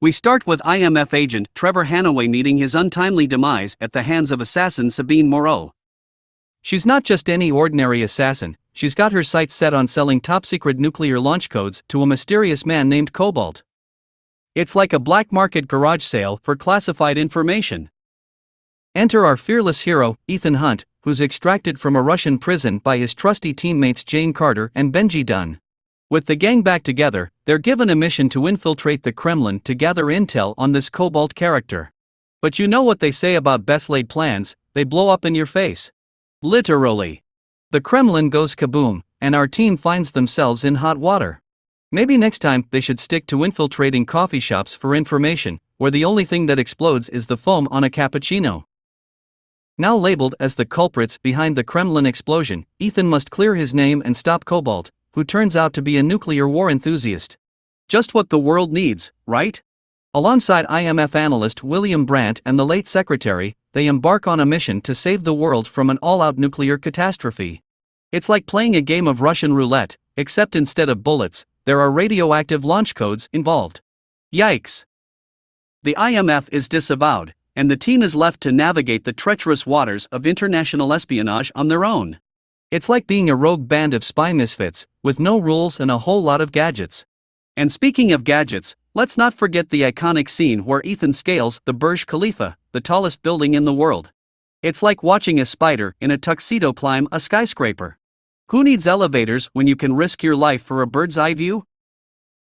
We start with IMF agent Trevor Hannaway meeting his untimely demise at the hands of assassin Sabine Moreau. She's not just any ordinary assassin, she's got her sights set on selling top-secret nuclear launch codes to a mysterious man named Cobalt. It's like a black market garage sale for classified information. Enter our fearless hero, Ethan Hunt, who's extracted from a Russian prison by his trusty teammates Jane Carter and Benji Dunn. With the gang back together, they're given a mission to infiltrate the Kremlin to gather intel on this Cobalt character. But you know what they say about best-laid plans, they blow up in your face. Literally. The Kremlin goes kaboom, and our team finds themselves in hot water. Maybe next time they should stick to infiltrating coffee shops for information, where the only thing that explodes is the foam on a cappuccino. Now labeled as the culprits behind the Kremlin explosion, Ethan must clear his name and stop Cobalt, who turns out to be a nuclear war enthusiast. Just what the world needs, right? Alongside IMF analyst William Brandt and the late secretary, they embark on a mission to save the world from an all-out nuclear catastrophe. It's like playing a game of Russian roulette, except instead of bullets, there are radioactive launch codes involved. Yikes! The IMF is disavowed, and the team is left to navigate the treacherous waters of international espionage on their own. It's like being a rogue band of spy misfits, with no rules and a whole lot of gadgets. And speaking of gadgets, let's not forget the iconic scene where Ethan scales the Burj Khalifa, the tallest building in the world. It's like watching a spider in a tuxedo climb a skyscraper. Who needs elevators when you can risk your life for a bird's eye view?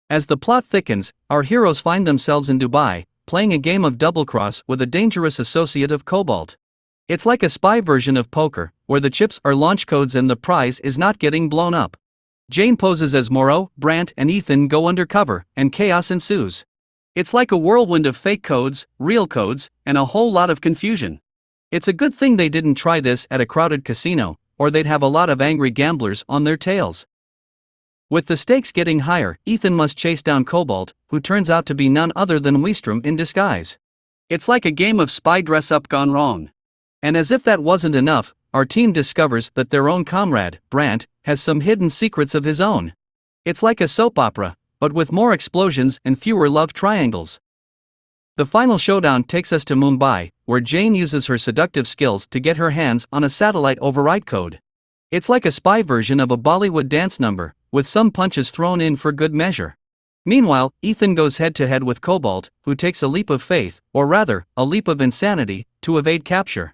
As the plot thickens, our heroes find themselves in Dubai, playing a game of double-cross with a dangerous associate of Cobalt. It's like a spy version of poker, where the chips are launch codes and the prize is not getting blown up. Jane poses as Moreau, Brandt and Ethan go undercover, and chaos ensues. It's like a whirlwind of fake codes, real codes, and a whole lot of confusion. It's a good thing they didn't try this at a crowded casino, or they'd have a lot of angry gamblers on their tails. With the stakes getting higher, Ethan must chase down Cobalt, who turns out to be none other than Weistrom in disguise. It's like a game of spy dress-up gone wrong. And as if that wasn't enough, our team discovers that their own comrade, Brandt, has some hidden secrets of his own. It's like a soap opera, but with more explosions and fewer love triangles. The final showdown takes us to Mumbai, where Jane uses her seductive skills to get her hands on a satellite override code. It's like a spy version of a Bollywood dance number, with some punches thrown in for good measure. Meanwhile, Ethan goes head-to-head with Cobalt, who takes a leap of faith, or rather, a leap of insanity, to evade capture.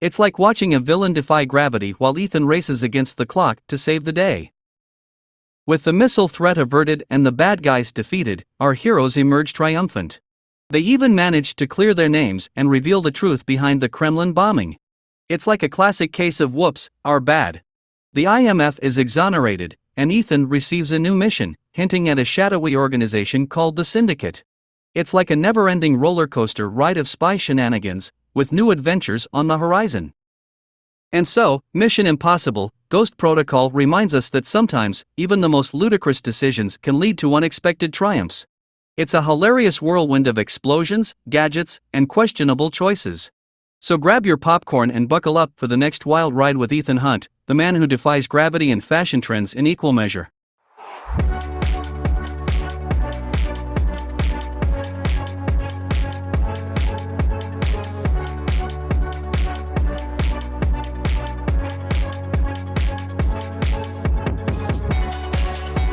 It's like watching a villain defy gravity while Ethan races against the clock to save the day. With the missile threat averted and the bad guys defeated, our heroes emerge triumphant. They even managed to clear their names and reveal the truth behind the Kremlin bombing. It's like a classic case of whoops, our bad. The IMF is exonerated, and Ethan receives a new mission, hinting at a shadowy organization called the Syndicate. It's like a never-ending roller coaster ride of spy shenanigans, with new adventures on the horizon. And so, Mission Impossible, Ghost Protocol reminds us that sometimes, even the most ludicrous decisions can lead to unexpected triumphs. It's a hilarious whirlwind of explosions, gadgets, and questionable choices. So grab your popcorn and buckle up for the next wild ride with Ethan Hunt, the man who defies gravity and fashion trends in equal measure.